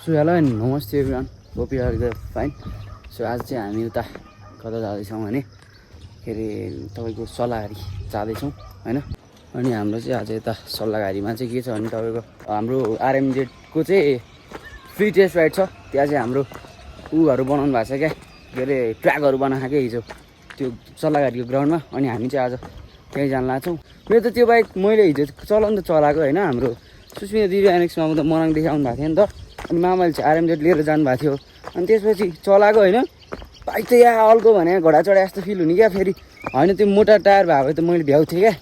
So hello and नमस्ते everyone, hope you are fine. So आज चाहिँ हामी उता कता जाँदैछौँ भने के अरे तपाईँको सल्लाहघारी जाँदैछौँ होइन। अनि हाम्रो चाहिँ आज यता सल्लाहघारीमा चाहिँ के छ भने तपाईँको हाम्रो आरएमजेडको चाहिँ फ्री टेस्ट राइड छ। त्यहाँ चाहिँ हाम्रो ऊहरू बनाउनु भएको छ क्या, के अरे ट्र्याकहरू बनाएको क्या हिजो त्यो सल्लाहघारीको ग्राउन्डमा। अनि हामी चाहिँ आज त्यहीँ जान लाग्छौँ। मेरो त त्यो बाइक मैले हिजो चलाउनु त चलाएको होइन, हाम्रो सुस्मिता दिदी एनेक्समा त मनाङदेखि आउनु भएको थियो नि त। अनि मामाले चाहिँ आरएमजेड लिएर जानुभएको थियो। अनि त्यसपछि चलाएको होइन, बाइक त यहाँ अल्को भने घोडा चढाए जस्तो फिल हुने क्या। फेरि होइन त्यो मोटा टायर भएको भए त मैले भ्याउँथेँ क्या,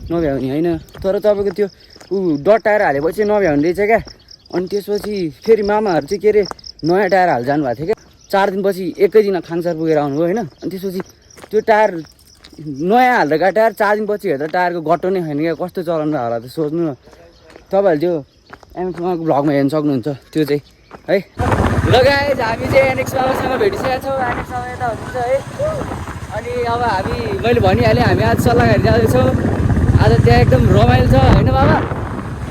नभ्याउने होइन। तर तपाईँको त्यो डट टायर हालेपछि नभ्याउने रहेछ क्या। अनि त्यसपछि फेरि मामाहरू चाहिँ के अरे नयाँ टायर हाल जानुभएको थियो क्या। 4 दिनपछि एकै दिन खाङसार पुगेर आउनुभयो होइन। अनि त्यसपछि त्यो टायर नयाँ हाल्दा टायर 4 दिनपछि हेर्दा टायरको गट्टो नै छैन क्या। कस्तो चलाउनु होला त सोच्नु न। तपाईँहरूले त्यो एनएक्समा भ्लगमा हेर्न सक्नुहुन्छ त्यो चाहिँ है। ल गाइज हामी चाहिँ एनएक्स मामासँग भेटिसकेका छौँ। एनएक्स मामा यता हुनुहुन्छ है। अनि अब हामी मैले भनिहालेँ हामी आज सल्लाहघारी जाँदैछौँ। आज त्यहाँ एकदम रमाइलो छ होइन मामा?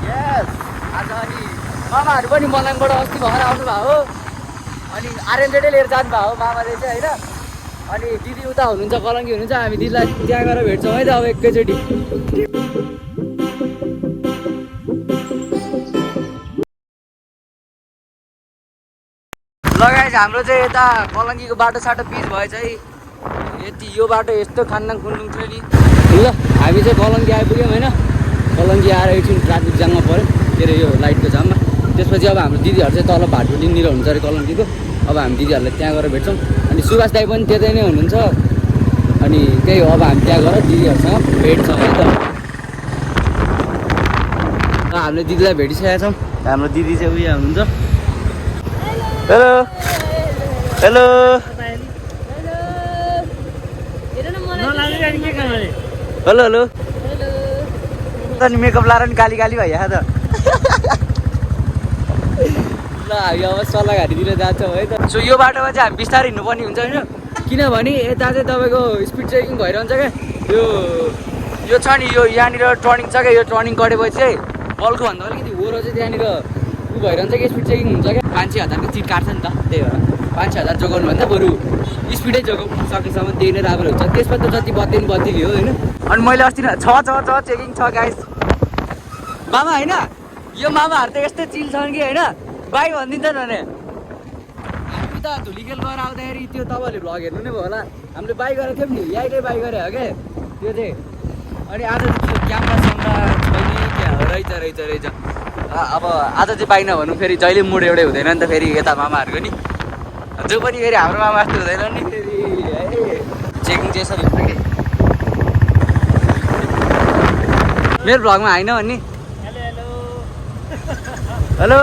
यस। आज अनि मामाहरू पनि मनाङबाट अस्ति भएर आउनुभएको हो। अनि आरएमजेडै लिएर जानुभएको हो मामाले चाहिँ होइन। अनि दिदी उता हुनुहुन्छ, कलङ्की हुनुहुन्छ। हामी दिदीलाई त्यहाँ गएर भेट्छौँ है त अब एकैचोटि। लगाएछ हाम्रो चाहिँ यता कलङ्कीको बाटो साटो पिच भए चाहिँ यति यो बाटो यस्तो खान्दाङ खुन्डुङ थियो नि। ल हामी चाहिँ कलङ्की आइपुग्यौँ होइन। कलङ्की आएर एकछिन ट्राफिक जाममा पऱ्यो, के अरे यो लाइटको जाममा। त्यसपछि अब हाम्रो दिदीहरू चाहिँ तल भाटुलिङनिर हुन्छ अरे कलङ्कीको। अब हामी दिदीहरूलाई त्यहाँ गएर भेट्छौँ। अनि सुभाष दाई पनि त्यतै नै हुनुहुन्छ। अनि त्यही हो, अब हामी त्यहाँ गएर दिदीहरूसँग भेट्छौँ है त। हामीले दिदीलाई भेटिसकेका छौँ। हाम्रो दिदी चाहिँ उयो हुनुहुन्छ। Hello hello hello hello. अनि मेकअप लाएर नि काली काली भइया त। ल हामी अब सल्लाहघारीतिर जान्छौँ है त। सो यो बाटोमा चाहिँ हामी बिस्तारै हिँड्नुपर्ने हुन्छ होइन, किनभने यता चाहिँ तपाईँको स्पिड चेकिङ भइरहन्छ क्या। यो छ नि यो यहाँनिर टर्निङ छ क्या। यो टर्निङ गरेपछि चाहिँ बल्को भन्दा अलिकति वरो चाहिँ त्यहाँनिर ऊ भइरहन्छ कि स्पिड चेकिङ हुन्छ क्या। 5,000को चिट काट्छ नि त, त्यही भएर 5,000 जोगाउनु भन्दा बरु स्पिडै जोगाउ सकेसम्म त्यही नै राम्रो हुन्छ। त्यसमा त जति बत्ती नि बत्ती लियो होइन। अनि मैले अस्ति छ चेकिङ छ गाइस मामा होइन। यो मामाहरू त यस्तै चिल छन् कि होइन, बाइक भनिदिन्छ भने। हामी त धुलीखेल गएर आउँदाखेरि त्यो तपाईँहरूले भ्लग हेर्नु नै भयो होला, हामीले बाइक गरेको थियौँ नि, यहीँकै बाइक गरे हो क्या त्यो चाहिँ। अनि आज त्यो क्यामेरा स्यामरा छैन क्या, रहेछ। अब आज चाहिँ पाइन भन्नु फेरि जहिले मुड एउटै हुँदैन नि त। फेरि यता मामाहरूको नि जो पनि फेरि हाम्रो मामा जस्तो हुँदैन नि फेरि है। चेकिङ चाहिँ यसरी हुन्छ कि मेरो भ्लगमा होइन भन्ने। Hello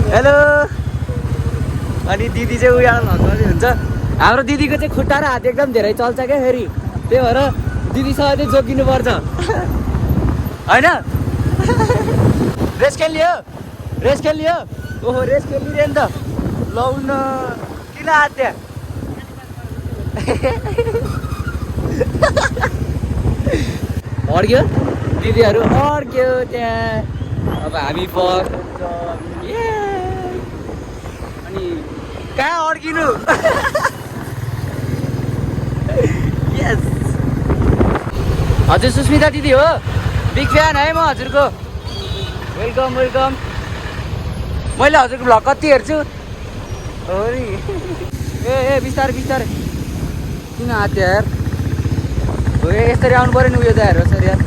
hello. अनि दिदी चाहिँ उयो भ्लग गर्दै हुन्छ। हाम्रो दिदीको चाहिँ खुट्टा र हात एकदम धेरै चल्छ क्या फेरि, त्यही भएर दिदीसँग चाहिँ जोगिनुपर्छ होइन। रेस खेलियो ओहो रेस खेलिरहे नि त। लाउन किन हात्या अड्क्यो दिदीहरू अड्क्यो त्यहाँ। अब हामी फर्स्ट अनि कहाँ अड्किनु। यस हजुर सुस्मिता दिदी हो, बिग फ्यान है म हजुरको। Welcome welcome. मैले हजुरको भ्लग कति हेर्छु हो नि। ए बिस्तारै किन हात्यो यार। हो यसरी आउनु पऱ्यो नि उयो त हेर सर यार।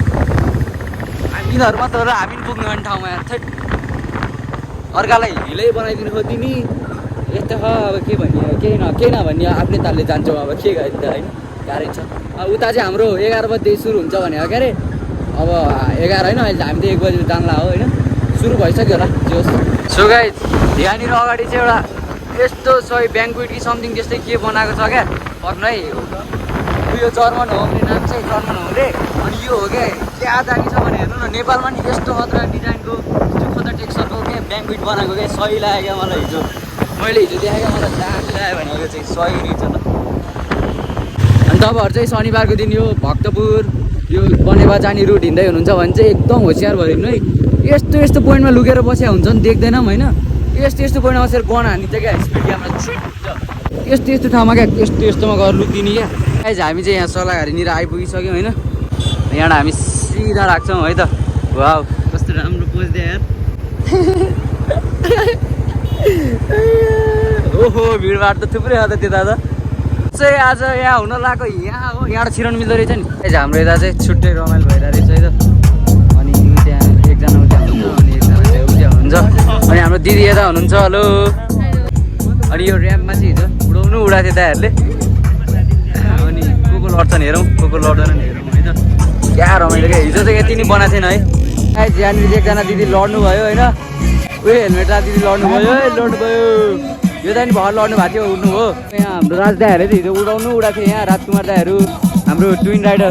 यिनीहरू मात्र र हामी पनि पुग्नु भने ठाउँमा यार। थैट अर्कालाई हिलै बनाइदिनु खोज्थ्यो नि यस्तो छ। अब के भन्ने केही नभन्ने आफ्नै तालले जान्छौँ अब के गर्नु त होइन, गाह्रै छ। अब उता चाहिँ हाम्रो 11 बजीदेखि सुरु हुन्छ भने हो क्या अरे। अब 11 होइन, अहिले हामी त 1 बजी जान्ला हो होइन। सुरु भइसक्यो होला जोस्। सो गाइस यहाँनिर अगाडि चाहिँ एउटा यस्तो सही ब्याङ्क्वेट कि समथिङ त्यस्तै के बनाएको छ क्या। पर्नु है उयो जर्मन होमले नाम चाहिँ जर्मन होमले। अनि यो हो क्या क्या दामी छ भने हेर्नु न, नेपालमा नि यस्तो खतरा डिजाइनको त्यो खतरा टेक्सचरको क्या ब्याङ्क्वेट बनाएको क्या। सही लाग्यो क्या मलाई हिजो, मैले हिजो देखाएको मलाई दामी लाग्यो भनेको चाहिँ सही रहेछ त। अनि तपाईँहरू चाहिँ शनिबारको दिन यो भक्तपुर यो बनेपा जाने रुट हिँड्दै हुनुहुन्छ भने चाहिँ एकदम होसियार भइदिनु है। यस्तो पोइन्टमा लुकेर बसेको हुन्छ नि देख्दैनौँ होइन। यस्तो पोइन्टमा बसेर गन हानिन्छ क्या स्पिड क्यामेरा यस्तो ठाउँमा क्या यस्तोमा गएर लुकिदिने क्या गाइज हामी चाहिँ यहाँ सल्लाहघारीनिर आइपुगिसक्यौँ होइन यहाँबाट हामी सिधा राख्छौँ है त वाउ कस्तो राम्रो पोज्दै यार ओहो भिडभाड त थुप्रै हो त त्यता त चाहिँ आज यहाँ हुन लाग्यो यहाँ हो यहाँबाट छिराउनु मिल्दो रहेछ नि हाम्रो यता चाहिँ छुट्टै रमाइलो भइरहेको रहेछ है त अनि त्यहाँ एकजना उता हुन्छ अनि एकजना त्यहाँ उता हुन्छ अनि हाम्रो दिदी यता हुनुहुन्छ हेलो अनि यो ऱ्याम्पमा चाहिँ हिजो उडाउनु उडाएको थियो दाइहरूले अनि को लड्छन् हेरौँ को लड्दैनन् हेरौँ है त क्या रमाइलो क्या हिजो चाहिँ यति नै बनाएको थिएन है यहाँनिर एकजना दिदी लड्नु भयो होइन उयो हेलमेट ला दिदी लड्नु भयो यो त नि भर लड्नु भएको थियो उड्नु हो यहाँ हाम्रो राज दाइहरूले चाहिँ हिजो उडाउनु उडाएको थियो यहाँ राजकुमार दाइहरू हाम्रो ट्विन राइडर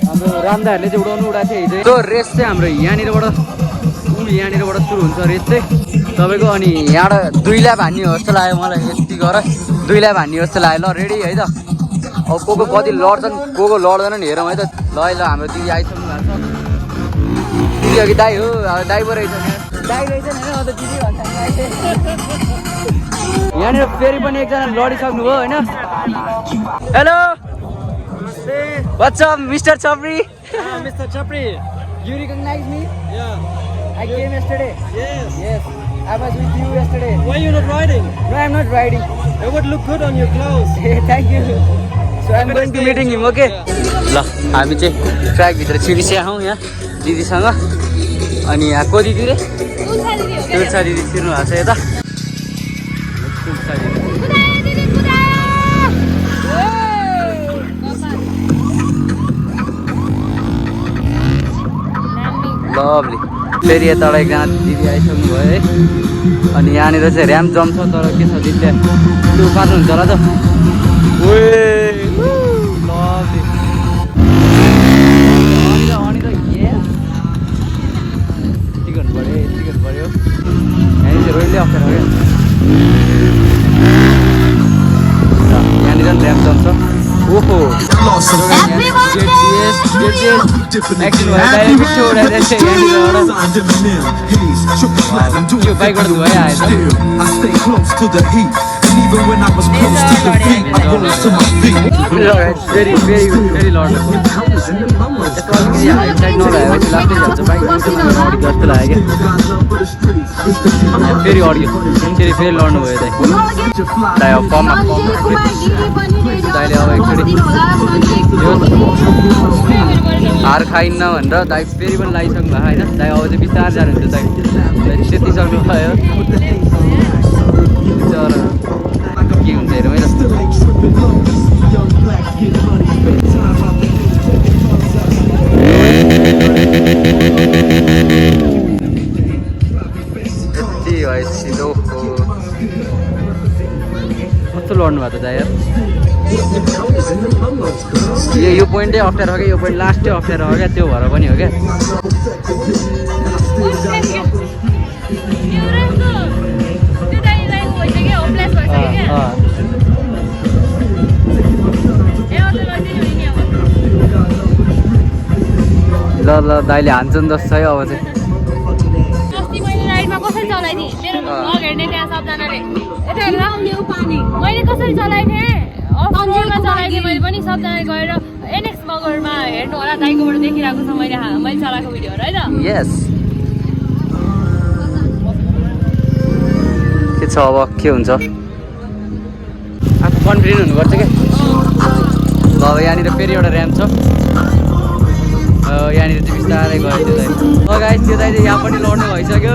हाम्रो राम दाइहरूले चाहिँ उडाउनु उडाएको थियो हिजो त्यो रेस चाहिँ हाम्रो यहाँनिरबाट सुरु हुन्छ रेस चाहिँ तपाईँको अनि यहाँबाट 2 ल्याप हान्ने हो जस्तो लाग्यो मलाई यति गर 2 ल्याप हान्ने जस्तो लाग्यो ल रेडी है त अब को कति लड्छन् को लड्दैनन् हेरौँ है त ल हाम्रो दिदी आइसक्नु भएको छ दिदी अघि दाई हो दाई पो रहेछ दाई रहेछ नि होइन अन्त दिदी भन्छ यहाँनिर फेरि पनि एकजना लडिसक्नु भयो होइन हेलो वाट्स अप मिस्टर छपरी Mr. Chapri. You recognize me? Yeah. I came yesterday. Yes. I was with you yesterday. Why are you not riding? No, I'm not riding. It would look good on your clothes. Hey, thank you. So I'm going to meeting him, okay? ल हामी चाहिँ ट्र्याकभित्र छिरिसिया हौँ यहाँ दिदीसँग अनि यहाँ को दिदी रे तुलसा दिदी छिर्नु भएको छ यता तुलसा दिदी लभली फेरि यताबाट एकजना दिदी आइसक्नु भयो है अनि यहाँनिर चाहिँ ऱ्याम्प जम्प छ तर के छ दिदीले त्यो पार्नुहुन्छ होला त लभली अनि त यति गर्नु पऱ्यो यहाँनिर चाहिँ रोइले अप्ठ्यारो क्या यहाँनिर पनि ऱ्याम्प जम्प छ ओहो बाइकबाट धुवाइ आएछ फेरि लड्नु साइड नभएपछि लास्टै जान्छ बाइक जस्तो लाग्यो क्या फेरि अड्यो फेरि लड्नु भयो दाइ अब कममा दाइले अब एकचोटि हार खाइन्न भनेर दाइ फेरि पनि लगाइसक्नु भएको होइन दाइ अब चाहिँ बिस्तार जानुहुन्छ दाइ सेतिसक्नु भयो के हुन्छ हेरौँ है यति भएपछि कस्तो लड्नु भएको त दाइ यो पोइन्टै अप्ठ्यारो हो क्या यो पोइन्ट लास्टै अप्ठ्यारो हो क्या त्यो भएर पनि हो क्या ल दाइले हान्छन् जस्तो छ है अब चाहिँ कसरी चलाइदिएँ मेरो भ्लग हेर्ने त्यहाँ सबजनाले यता हेर्दा मैले कसरी चलाएको थिएँ अफमा चलाइदिएँ मैले पनि सबजनाले गएर एनएक्स मगरमा हेर्नु होला दाइकोबाट देखिरहेको छ मैले चलाएको भिडियोहरू है त यस के छ अब के हुन्छ आफू कन्फिडेन्ट हुनुपर्छ क्या ल अब यहाँनिर फेरि एउटा ऱ्याम्प छ यहाँनिर चाहिँ बिस्तारै गयो त्यो दाइ गाइस त्यो दाइ चाहिँ यहाँ पनि लड्नु भइसक्यो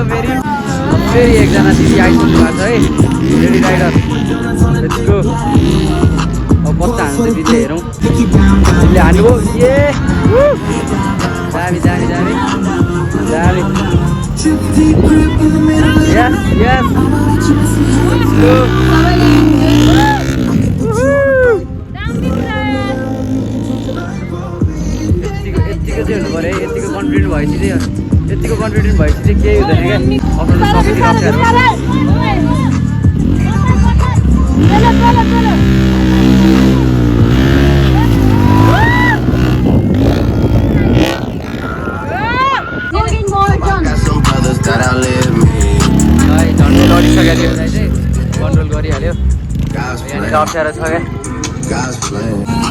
फेरि एकजना दिदी आइसक्नु भएको छ है लेडी राइडर लेट्सको अब कस्तो हान्छ दिदीले हेरौँ दिदीले हान्नुभयो ए जामी यस यतिको चाहिँ हुनु पऱ्यो है यतिको कन्फिडेन्ट भएपछि चाहिँ केही हुँदैन क्या अप्ठ्यारो झन्डै लडिसक्यो क्या त्यो दाइ चाहिँ कन्ट्रोल गरिहाल्यो यहाँनिर अप्ठ्यारो छ क्या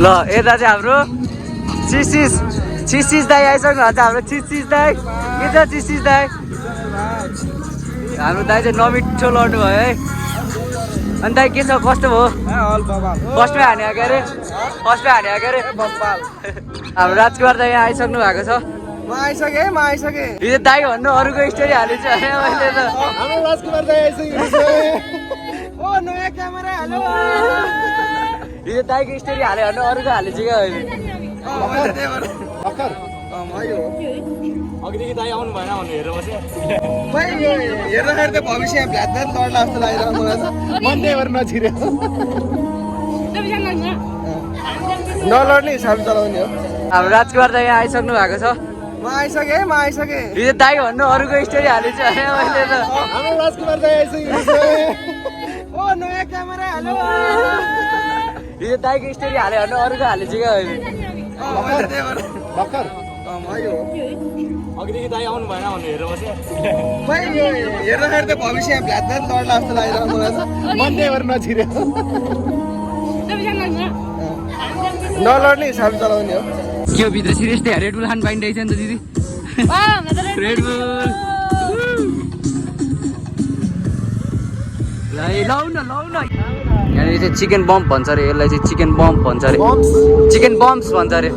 ल यता चाहिँ हाम्रो चिसिस दाई आइसक्नु भएको छ हाम्रो चिसिस दाई के छ चिसिस दाई हाम्रो दाई चाहिँ नमिठो लड्नु भयो है अनि दाइ के छ कस्तो भयो फर्स्टमै हान्यो क्या अरे हाम्रो राजकुमार दाई यहाँ आइसक्नु भएको छ म आइसकेँ हिजो दाई भन्नु अरूको स्टोरी हालिन्छ भने मैले त हाम्रो राजकुमार दाइ आइसक्यो ओ नयाँ क्यामेरा हेलो हिजो दाईको स्टोरी हाल्यो भने अरूको हालिन्छ क्या अहिले अघिदेखि दाइ आउनु भएन भन्नु हेरेर बस्यो हेर्दाखेरि त भविष्य भ्ल्याट लड्ला जस्तो लागिरहेको मलाई त मन त्यही भएर नछिर्यो नलड्ने हिसाबले चलाउने हो हाम्रो राजकुमार दाई यहाँ आइसक्नु भएको छ म आइसकेँ हिजो दाई भन्नु अरूको स्टोरी हालिन्छ भने मैले त हाम्रो राजकुमार दाइ आइसक्यो ओ नयाँ क्यामेरा हेलो हिजो दाईको स्टोरी हाल्यो भने अरूको हालिन्छ क्या अहिले अघिदेखि दाइ आउनु भएन भन्नु हेरेर बस्यो हेर्दाखेरि त भविष्य भ्ल्याट लड्ला जस्तो लागिरहेको मलाई त मन त्यही भएर नछिर्यो नलड्ने हिसाबले चलाउने हो के हो भित्र सिरियसली रेडबुल खान पाइँदैछ नि त दिदी रेडबुल लौ न यहाँनिर चाहिँ चिकन बम्प भन्छ अरे यसलाई चाहिँ चिकन बम्प भन्छ अरे चिकन बम्प्स भन्छ अरे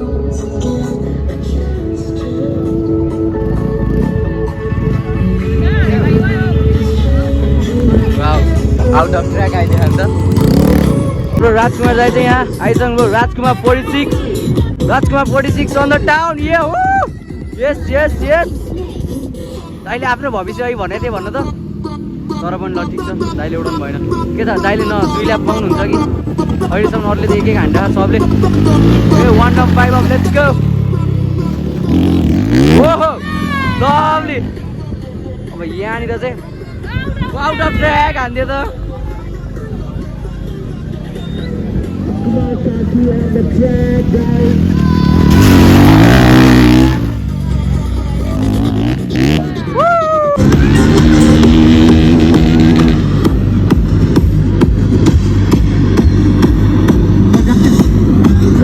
आउट अफ ट्र्याक आइदियो अन्त ब्रो राजकुमार दाइ चाहिँ यहाँ आइसक्नु bro Rajkumar 46 on the town ये हो यस दाइले आफ्नो भविष्य अहिले भनेको थिएँ भन्नु त तर पनि ल ठिक छ दाइले उडाउनु भएन के त दाइले न 2 ल्याप पाउनुहुन्छ कि अहिलेसम्म अरूले त एक हान्दा सबले ए 1.5 अफ लेट्स गो ओहो लभली अब यहाँनिर चाहिँ आउट अफ ट्र्याक हान्दियो त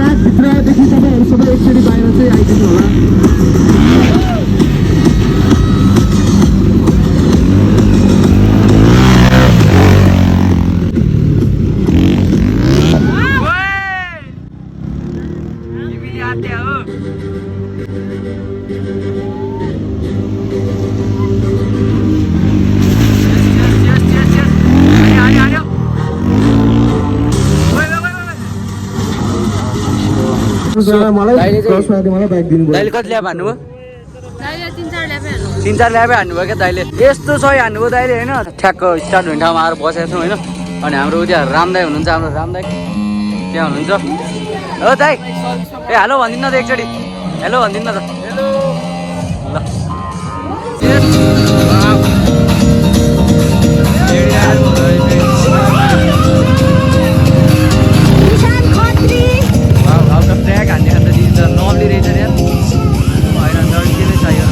ट्र्याकभित्रदेखि तपाईँहरू सबै एकचोटि बाहिर चाहिँ आइदिनु होला दाइले कति ल्याप हान्नुभयो 3-4 ल्यापै हान्नुभयो क्या दाइले यस्तो सही हान्नुभयो दाइले होइन ठ्याक्क स्टार्ट हुने ठाउँमा आएर बसेको छौँ होइन अनि हाम्रो त्यहाँ राम दाइ हुनुहुन्छ हाम्रो राम दाइ त्यहाँ हुनुहुन्छ हो दाइ ए हेलो भनिदिनु न त एकचोटि हेलो भनिदिनु न त आउट अफ ट्र्याक हान्ने अन्त दिदी त नबली रहेछ रे होइन के नै चाहियो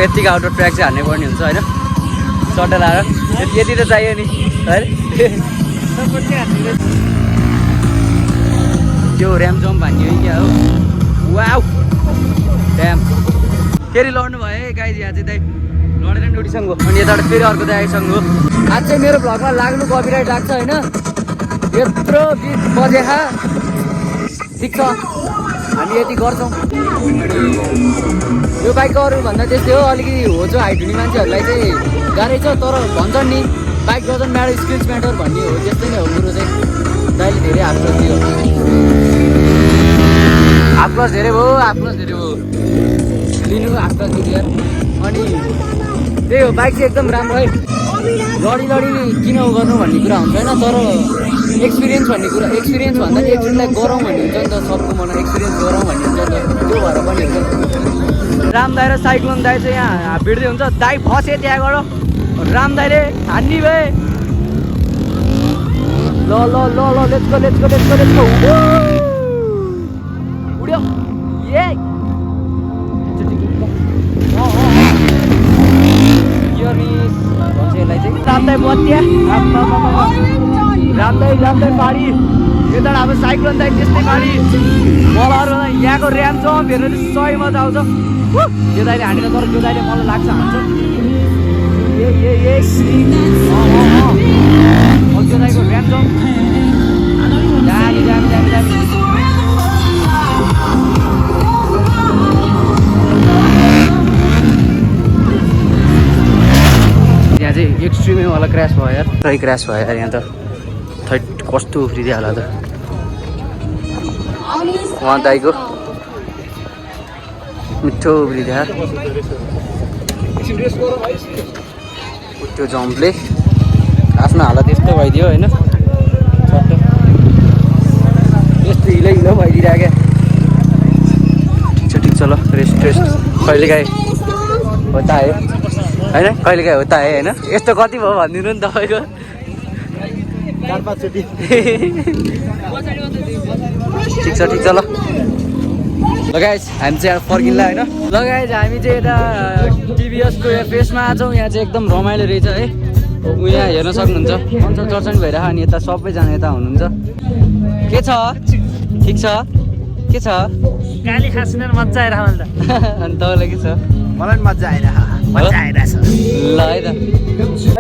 यतिको आउट अफ ट्र्याक चाहिँ हान्नै पर्ने हुन्छ होइन सट्टा लाएर यति त चाहियो नि है त्यो ऱ्याम जम्प हान्ने हो क्या हो वाउ ड्याम फेरि लड्नु भयो है गाई यहाँ चाहिँ दाइ लडेर नि उठिसक्नु अनि यताबाट फेरि अर्को दाइ आइसक्नु आज चाहिँ मेरो भ्लगमा लाग्नु कपिराइट लाग्छ होइन यत्रो गीत बजेखा ठिक छ हामी यति गर्छौँ यो बाइकको अरूभन्दा त्यस्तै हो अलिकति होचो हाइट हुने मान्छेहरूलाई चाहिँ गाह्रै छ तर भन्छन् नि bike doesn't matter skills matter भन्ने हो त्यस्तै नै हो कुरो चाहिँ दाइले धेरै हाफ्लस दियो हाफ्लस धेरै भयो लिनु हाफ्लस दियो अनि त्यही हो बाइक चाहिँ एकदम राम्रो है लडी किन गर्नु भन्ने कुरा हुन्छ होइन तर एक्सपिरियन्स भन्दा नि एकचोटिलाई गरौँ भन्ने हुन्छ नि त सबको मनमा एक्सपिरियन्स गरौँ भन्ने हुन्छ नि त त्यो भएर पनि हुन्छ राम दाइ र साइक्लोन दाइ चाहिँ यहाँ भिड्दै हुन्छ दाइ फसे त्यहाँबाट राम दाइले हान्ने भए ल ल ल ल let's go let's go let's go let's go उड्यो ए यो मिस भन्छ यसलाई चाहिँ राम्रै बत्तिया राम्रै पारी यता अब साइक्लोन चाहिँ त्यस्तै पारी मलहरू यहाँको ऱ्याम जम्प हेरेर सही मजा आउँछ त्यो दाइले हानेर तर त्यो दाइले मलाई लाग्छ हान्छ त्यो दाइको ऱ्याम जम्प दामी दामी दामी दामी यहाँ चाहिँ एक्सट्रिमै वाला क्रास भयो यार सही क्रास भयो यार यहाँ त थैट कस्तो उफ्रिदियो होला त उहाँ दाइको मिठो उफ्रिदियो त्यो जम्पले आफ्नो हालत यस्तो भइदियो होइन यस्तो हिलो हिलो भइदिइरह्यो क्या ठिक छ ल रेस्ट रेस्ट कहिलेकाहीँ होता है होइन कहिलेकाहीँ होता है होइन यस्तो कति भयो भनिदिनु नि तपाईँको 4-5 चोटि ठिक छ ल गाइस हामी चाहिँ फर्किँला होइन ल गाइस हामी चाहिँ यता टिभीएसको फेसमा आछौँ यहाँ चाहिँ एकदम रमाइलो रहेछ है यहाँ हेर्न सक्नुहुन्छ कन्सर्ट चर्चन भइरहेको अनि यता सबैजना यता हुनुहुन्छ के छ ठिक छ के छ गाली खाँसिन मजा आइरहेको मैले त अनि तपाईँलाई के छ मलाई पनि मजा आइरहेछ ल है त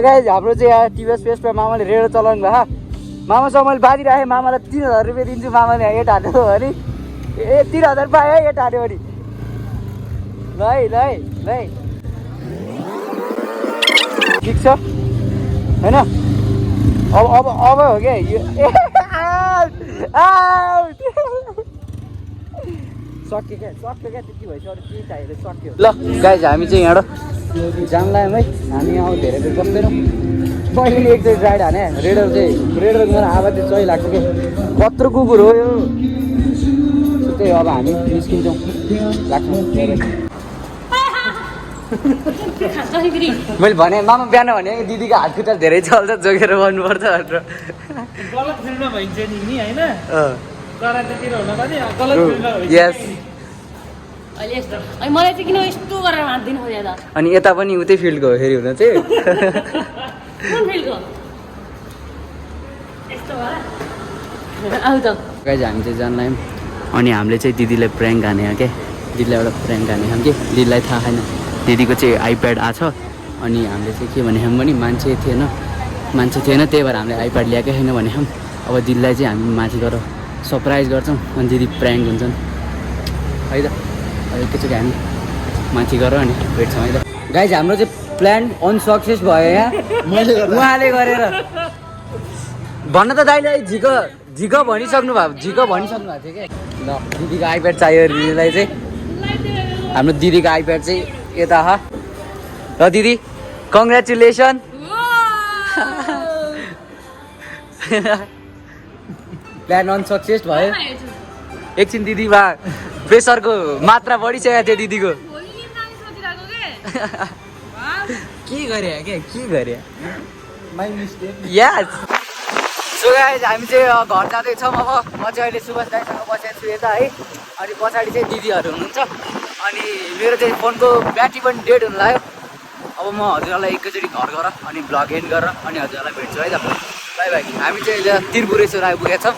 गाइस हाम्रो चाहिँ यहाँ टिभीएस फेसमा मामाले रेडो चलाउनु भयो मामासँग मैले बाँधिराखेँ मामालाई 3000 रुपियाँ दिन्छु मामाले एट हान्यो भने ए 3000 पायो है एट हान्यो भने ल है ठिक छ होइन अब हो क्या सक्यो क्या त्यति भइसक्यो अरू के चाहियो सक्यो ल गाइस हामी चाहिँ यहाँबाट जाम लाग्यौँ है हामी यहाँ धेरै बेर बस्दैनौँ पहिले एकचोटि राइड हाने रेडर मेरो आवाज चाहिँ सही लाग्छ क्या कत्रो कुकुर हो यो त्यही अब हामी निस्किन्छौँ लाग्छौँ मैले भने मामा बिहान भने दिदीको हात खुट्टा धेरै चल्छ जोगेर गर्नुपर्छ भनेर गलत फिल्डमा भइन्छ नि होइन करातेतिर हुन पनि गलत फिल्डमा भइन्छ यस अहिले यस्तो अनि मलाई चाहिँ किन यस्तो गरेर मार्दिनु खोज्यो त अनि यता पनि उतै फिल्डको हो फेरि हुन चाहिँ कुन फिल्डको यस्तो भयो आउ त गाइस हामी चाहिँ जान लाग्यौँ अनि हामीले चाहिँ दिदीलाई प्र्याङ्क हाने हो क्या दिदीलाई एउटा प्र्याङ्क हाने हामी कि दिदीलाई थाहा छैन दिदीको चाहिँ आइप्याड आएको छ अनि हामीले चाहिँ के भने हामी पनि मान्छे थिएन त्यही भएर हामीले आइप्याड ल्याएकै छैन भने हामी अब दिदीलाई चाहिँ हामी माथि गएर सरप्राइज गर्छौँ अनि दिदी प्र्याङ्क हुन्छन् है त एकैचोटि हामी माथि गएर अनि भेट्छौँ है त गाइस हाम्रो चाहिँ प्लान अनसक्सेस भयो यहाँ उहाँले गरेर भन्न त दाइले झिक भनिसक्नु भएको थियो क्या ल दिदीको आइप्याड चाहियो दिदीलाई चाहिँ हाम्रो दिदीको आइप्याड चाहिँ यता र दिदी कङ्ग्रेचुलेसन प्लान अनसक्सेस भयो एकछिन दिदीमा प्रेसरको मात्रा बढिसकेको थियो दिदीको के गरे my mistake yes so guys हामी चाहिँ घर जाँदैछौँ अब म चाहिँ अहिले सुभाष दाइसँग बसेको छु यता है अनि पछाडि चाहिँ दिदीहरू हुनुहुन्छ अनि मेरो चाहिँ फोनको ब्याट्री पनि डेड हुन लाग्यो अब म हजुरहरूलाई एकैचोटि घर गएर अनि भ्लग एन्ड गरेर अनि हजुरहरूलाई भेट्छु है त बाई बाई हामी चाहिँ त्रिपुरेश्वर आइपुगेका छौँ